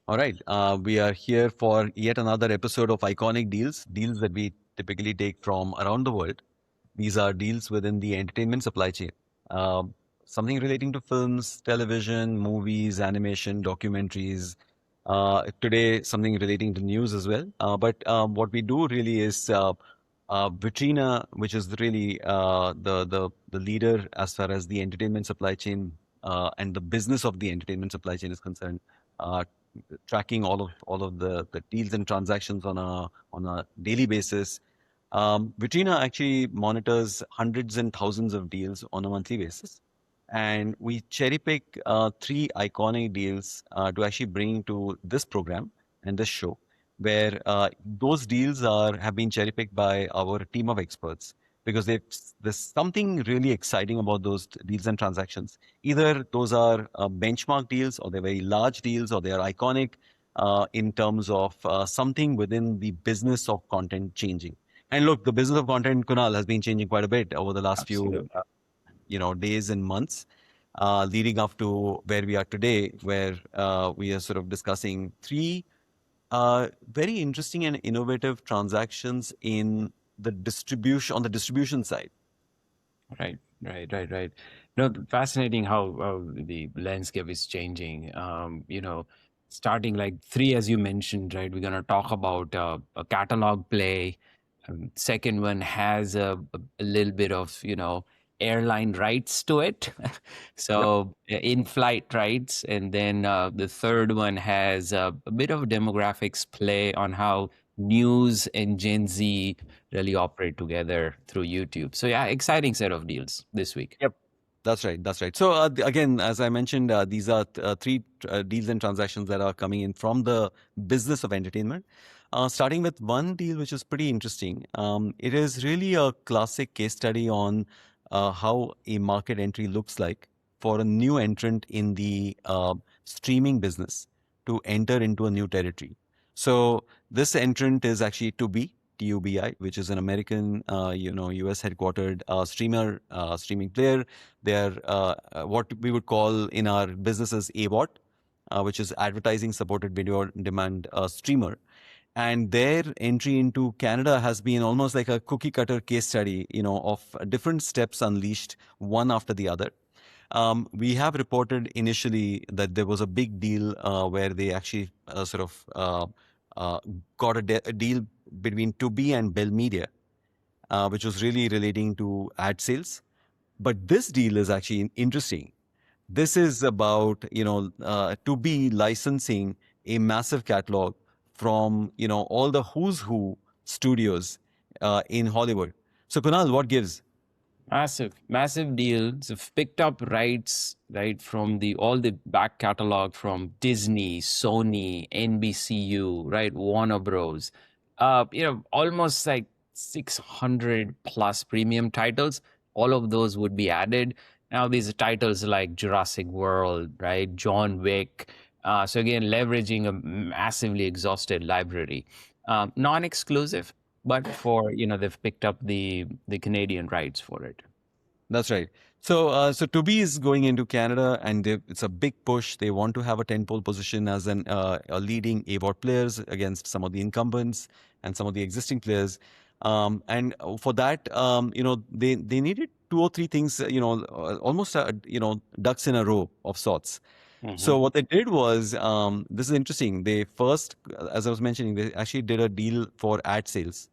All right. We are here for yet another episode of Iconic Deals, deals that we typically take from around the world. These are deals within the entertainment supply chain. Something relating to films, television, movies, animation, documentaries. Today, something relating to news as well. But what we do really is Vitrina, which is really the leader as far as the entertainment supply chain and the business of the entertainment supply chain is concerned. Uh, Tracking all of the deals and transactions on a daily basis. Vitrina actually monitors hundreds and thousands of deals on a monthly basis, and we cherry pick three iconic deals to actually bring to this program and this show, where those deals are have been cherry picked by our team of experts because there's something really exciting about those deals and transactions. Either those are benchmark deals, or they're very large deals, or they are iconic in terms of something within the business of content changing. And look, the business of content, Kunal, has been changing quite a bit over the last few Absolutely. days and months, leading up to where we are today, where we are sort of discussing three very interesting and innovative transactions in the distribution on the distribution side. Right. No, fascinating how the landscape is changing. Starting like three, as you mentioned, right? We're going to talk about a catalog play. Second one has a little bit of, airline rights to it. Yep. So in-flight rights. And then the third one has a bit of demographics play on how news and Gen Z really operate together through YouTube. So yeah, exciting set of deals this week. Yep. That's right. That's right. So again, as I mentioned, these are three deals and transactions that are coming in from the business of entertainment. Starting with one deal which is pretty interesting. It is really a classic case study on how a market entry looks like for a new entrant in the streaming business to enter into a new territory. So this entrant is actually Tubi, TUBI, which is an American, US headquartered streaming player. They are what we would call in our businesses AVOD, which is advertising supported video on demand streamer. And their entry into Canada has been almost like a cookie cutter case study, of different steps unleashed one after the other. We have reported initially that there was a big deal where they actually sort of uh, got a deal between Tubi and Bell Media, which was really relating to ad sales. But this deal is actually interesting. This is about Tubi licensing a massive catalog from all the who's who studios in Hollywood. So Kunal, what gives? Massive deals. Have picked up rights right from the all the back catalog from Disney, Sony, NBCU, right, Warner Bros. Almost like 600 plus premium titles. All of those would be added. Now these are titles like Jurassic World, right, John Wick. So again, leveraging a massively exhausted library, non-exclusive, but for they've picked up the Canadian rights for it. That's right. So Tubi is going into Canada, and it's a big push. They want to have a tentpole position as a leading AVOD players against some of the incumbents and some of the existing players. And for that, they needed two or three things, almost ducks in a row of sorts. Mm-hmm. So what they did was, this is interesting. They first, as I was mentioning, they actually did a deal for ad sales.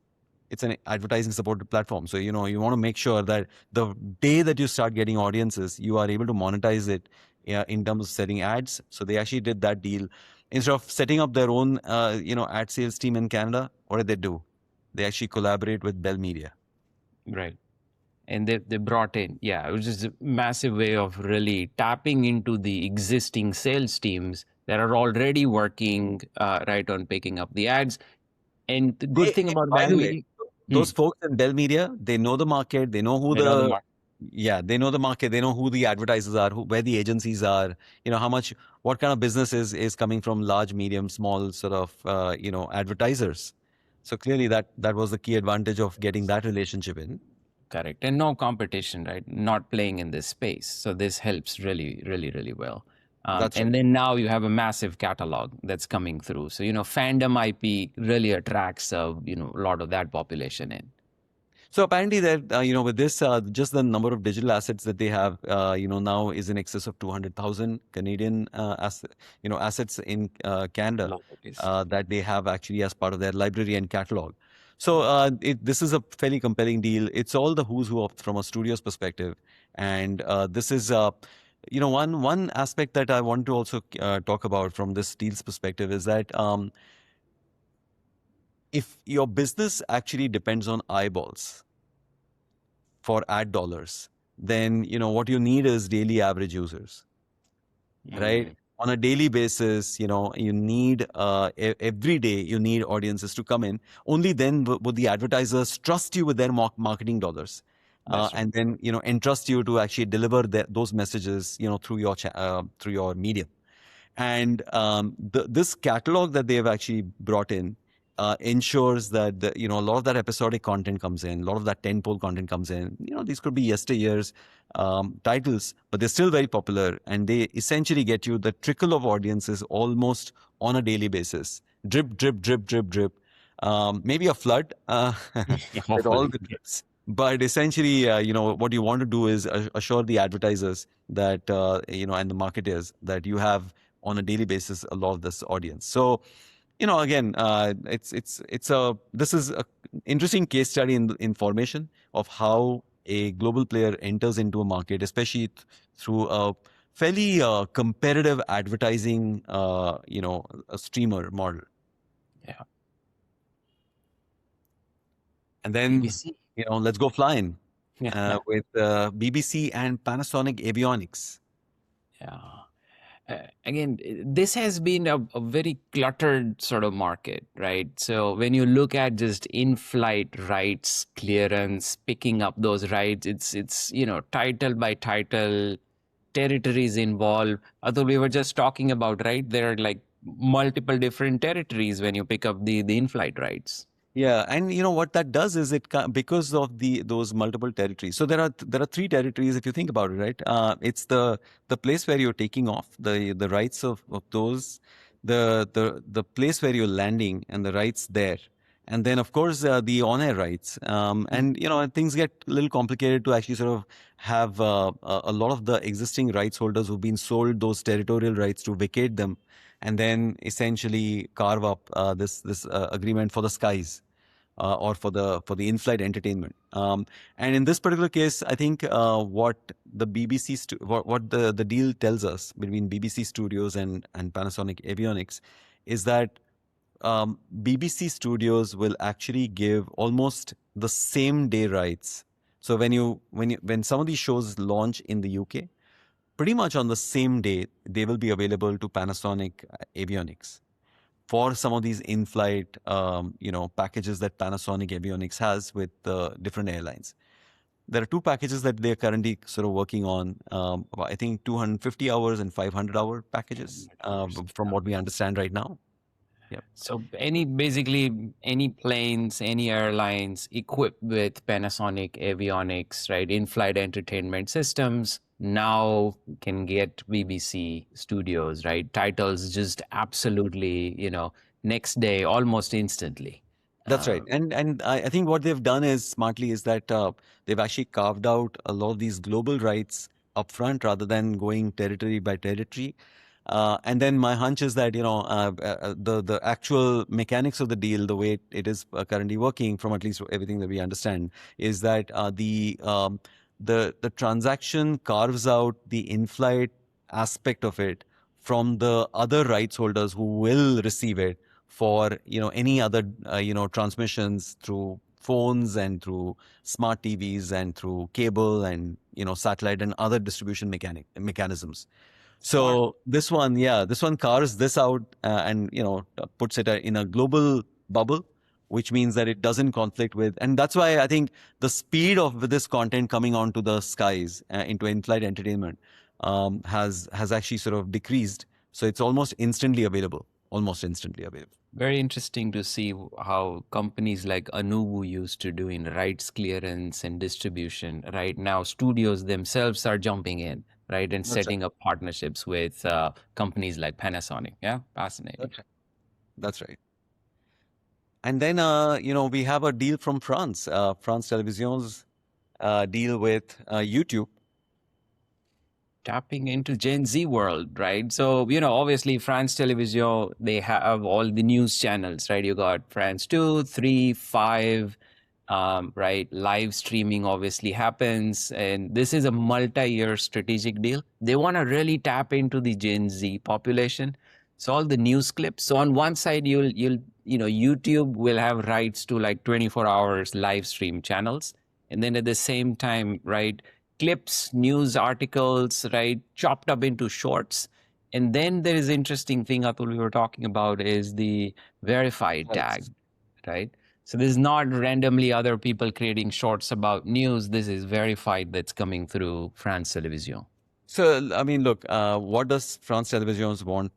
It's an advertising supported platform. So, you want to make sure that the day that you start getting audiences, you are able to monetize it in terms of selling ads. So they actually did that deal. Instead of setting up their own, ad sales team in Canada, what did they do? They actually collaborate with Bell Media. Right. And they brought in, yeah, it was just a massive way of really tapping into the existing sales teams that are already working right on picking up the ads. And the good thing about By Bell the way, Media, those folks in Bell Media, they know the market. They know who they know the market. they know the market. They know who the advertisers are, where the agencies are, how much, what kind of business is coming from large, medium, small sort of, advertisers. So clearly that was the key advantage of getting that relationship in. Correct. And no competition, right? Not playing in this space. So this helps really, really, really well. That's right. And then now you have a massive catalog that's coming through. So, fandom IP really attracts, a lot of that population in. So apparently that, with this, just the number of digital assets that they have, now is in excess of 200,000 Canadian assets in Canada Libraries. that they have actually as part of their library and catalog. So this is a fairly compelling deal. It's all the who's who from a studio's perspective, and this is one aspect that I want to also talk about from this deal's perspective is that if your business actually depends on eyeballs for ad dollars, then what you need is daily average users, right? On a daily basis, you need every day you need audiences to come in. Only then would the advertisers trust you with their marketing dollars, That's right. and then entrust you to actually deliver those messages through your medium. And this catalog that they've actually brought in ensures that a lot of that episodic content comes in, a lot of that tentpole content comes in. These could be yesteryear's titles, but they're still very popular, and they essentially get you the trickle of audiences almost on a daily basis. Drip, drip, drip, drip, drip. Maybe a flood with all Hopefully. the drips. But essentially, what you want to do is assure the advertisers that, and the marketers that you have on a daily basis a lot of this audience. So again, this is a interesting case study in formation of how a global player enters into a market, especially through a fairly competitive advertising a streamer model. Yeah. And then BBC. let's go flying Yeah. with BBC and Panasonic Avionics. Yeah. Again, this has been a very cluttered sort of market, right? So when you look at just in-flight rights clearance, picking up those rights, it's title by title, territories involved. Although we were just talking about, right? There are like multiple different territories when you pick up the in-flight rights. Yeah, and what that does is because of those multiple territories. So there are three territories if you think about it, right? It's the place where you're taking off, the rights of those, the place where you're landing and the rights there, and then of course the on-air rights. And things get a little complicated to actually sort of have a lot of the existing rights holders who've been sold those territorial rights to vacate them, and then essentially carve up this agreement for the skies or for the in-flight entertainment. And in this particular case, I think what the what the deal tells us between BBC Studios and Panasonic Avionics is that BBC Studios will actually give almost the same day rights. So when some of these shows launch in the UK, pretty much on the same day they will be available to Panasonic Avionics for some of these in-flight, packages that Panasonic Avionics has with different airlines. There are two packages that they're currently sort of working on. I think 250 hours and 500-hour packages, from what we understand right now. Yep. So basically any planes, any airlines equipped with Panasonic Avionics, right, in-flight entertainment systems now can get BBC Studios, right? Titles just absolutely, next day, almost instantly. That's right. And I think what they've done is smartly is that they've actually carved out a lot of these global rights upfront rather than going territory by territory. And then my hunch is that the actual mechanics of the deal, the way it is currently working, from at least everything that we understand, is that the transaction carves out the in-flight aspect of it from the other rights holders who will receive it for any other transmissions through phones and through smart TVs and through cable and satellite and other distribution mechanisms. So this one carves this out and puts it in a global bubble, which means that it doesn't conflict with, and that's why I think the speed of this content coming onto the skies into in-flight entertainment has actually sort of decreased. So it's almost instantly available. Very interesting to see how companies like Anuvu used to do in rights clearance and distribution. Right now, studios themselves are jumping in. right? And That's right. setting up partnerships with companies like Panasonic. Yeah, fascinating. That's right. That's right. And then, we have a deal from France. France Television's deal with YouTube. Tapping into Gen Z world, right? So, obviously France Television, they have all the news channels, right? You got France 2, 3, 5, right? Live streaming obviously happens. And this is a multi-year strategic deal. They want to really tap into the Gen Z population. So all the news clips. So on one side, YouTube will have rights to like 24 hours live stream channels. And then at the same time, right? Clips, news articles, right, chopped up into shorts. And then there is interesting thing, Atul, we were talking about is the verified Right. tag, right? So this is not randomly other people creating shorts about news. This is verified that's coming through France Television. So, I mean, look, what does France Televisions want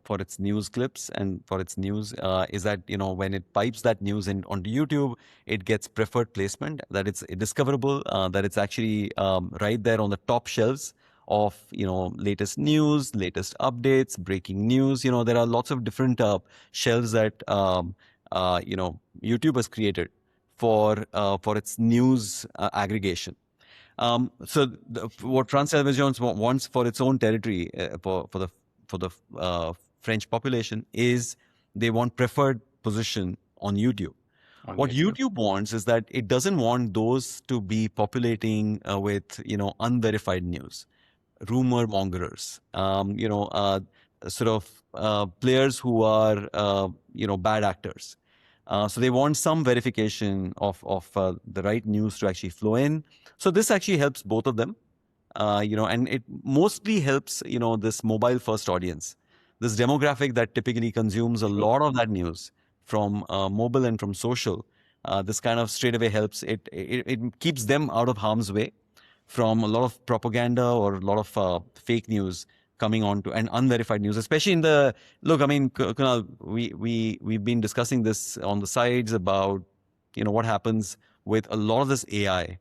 for its news clips and for its news is that, when it pipes that news in onto YouTube, it gets preferred placement, that it's discoverable, that it's actually right there on the top shelves of, latest news, latest updates, breaking news. There are lots of different shelves that, YouTube has created for its news aggregation. What France Televisions wants for its own territory, for the French population, is they want preferred position on YouTube. On What YouTube. YouTube wants is that it doesn't want those to be populating with unverified news, rumor mongers, sort of players who are bad actors. So they want some verification of the right news to actually flow in. So this actually helps both of them, and it mostly helps this mobile first audience, this demographic that typically consumes a True. lot of that news from mobile and from social. This kind of straight away helps it keeps them out of harm's way from a lot of propaganda or a lot of fake news coming on to and unverified news, especially in the look. I mean, Kunal, we've been discussing this on the sides about what happens with a lot of this AI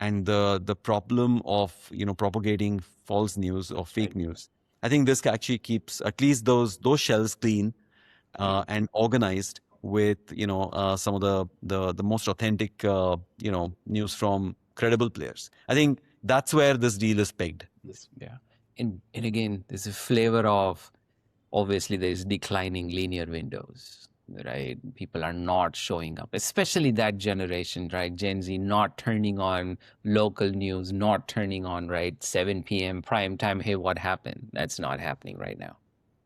and the problem of propagating false news or fake Right. news. I think this actually keeps at least those shelves clean Right. and organized with some of the most authentic news from credible players. I think that's where this deal is pegged. Yeah. And again, there's a flavor of obviously there's declining linear windows, right? People are not showing up, especially that generation, right? Gen Z not turning on local news, not turning on, right, 7 p.m. prime time. Hey, what happened? That's not happening right now.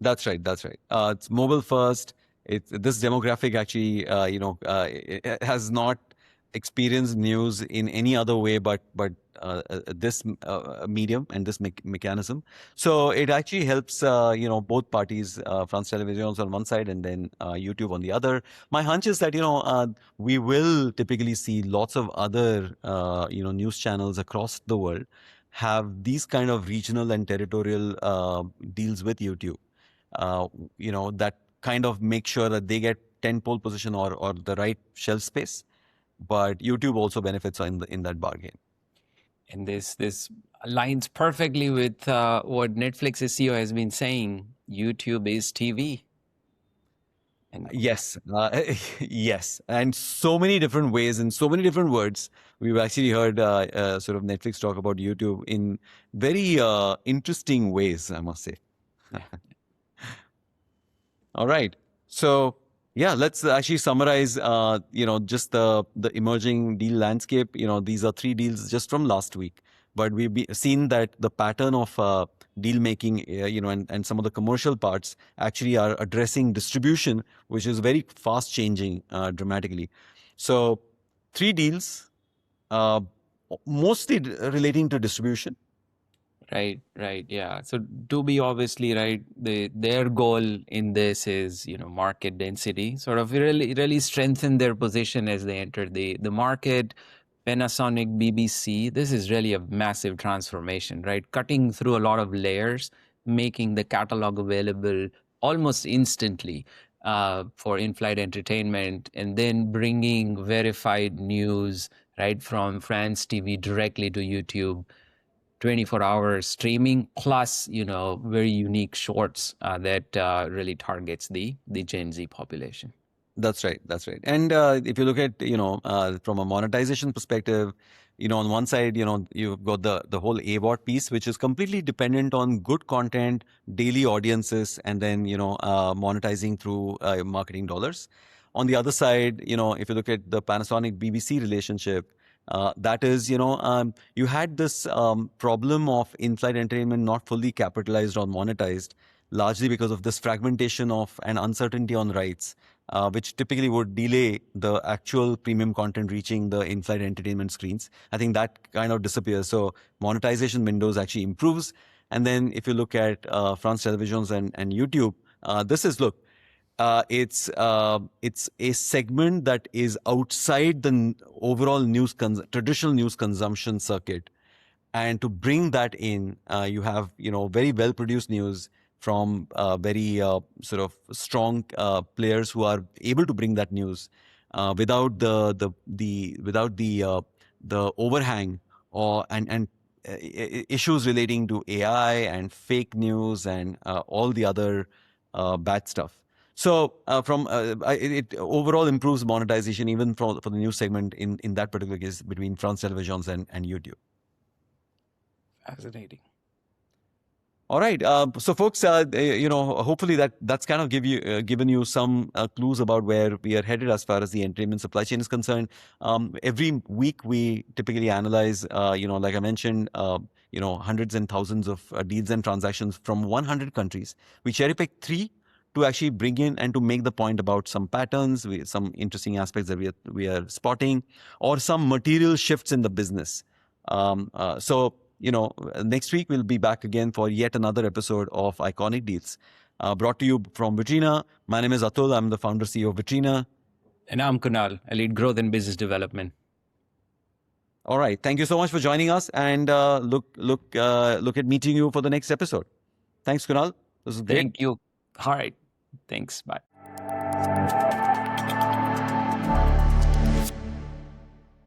That's right. That's right. It's mobile first. It's this demographic actually, it has not experienced news in any other way but this medium and this mechanism. So it actually helps, both parties, France Televisions on one side and then YouTube on the other. My hunch is that we will typically see lots of other news channels across the world have these kind of regional and territorial deals with YouTube uh, that kind of make sure that they get 10 pole position or the right shelf space. But YouTube also benefits in that bargain. And this aligns perfectly with what Netflix's CEO has been saying. YouTube is TV. And Yes, yes, and so many different ways and so many different words. We've actually heard sort of Netflix talk about YouTube in very interesting ways, I must say. All right. So yeah, let's actually summarize, just the emerging deal landscape. These are three deals just from last week, but seen that the pattern of deal making, and some of the commercial parts actually are addressing distribution, which is very fast changing dramatically. So three deals, uh, mostly relating to distribution. right, yeah. So Tubi obviously, right, their goal in this is, market density, sort of really strengthen their position as they enter the market. Panasonic, BBC, this is really a massive transformation, right? Cutting through a lot of layers, making the catalog available almost instantly for in-flight entertainment, and then bringing verified news, right, from France TV directly to YouTube. 24-hour streaming plus, very unique shorts that really targets the Gen Z population. That's right. That's right. And if you look at, from a monetization perspective, on one side, you've got the whole AVOD piece, which is completely dependent on good content, daily audiences, and then, monetizing through marketing dollars. On the other side, if you look at the Panasonic BBC relationship, that is, you had this problem of in-flight entertainment not fully capitalized or monetized, largely because of this fragmentation of and uncertainty on rights, which typically would delay the actual premium content reaching the in-flight entertainment screens. I think that kind of disappears. So monetization windows actually improves. And then if you look at France televisions and YouTube, this is, look, it's a segment that is outside the overall traditional news consumption circuit, and to bring that in, you have very well produced news from very sort of strong players who are able to bring that news without the overhang or and issues relating to AI and fake news and all the other bad stuff. So it overall improves monetization even for the news segment in that particular case between France Televisions and YouTube. Fascinating. All right. So, folks, hopefully that's kind of given you some clues about where we are headed as far as the entertainment supply chain is concerned. Every week we typically analyze, like I mentioned, hundreds and thousands of deals and transactions from 100 countries. We cherry pick 3 to actually bring in and to make the point about some patterns, some interesting aspects that we are spotting, or some material shifts in the business. So, next week we'll be back again for yet another episode of Iconic Deals, brought to you from Vitrina. My name is Atul. I'm the founder CEO of Vitrina. And I'm Kunal. I lead growth and business development. All right. Thank you so much for joining us, and look at meeting you for the next episode. Thanks, Kunal. This is great. Thank you. All right. Thanks. Bye.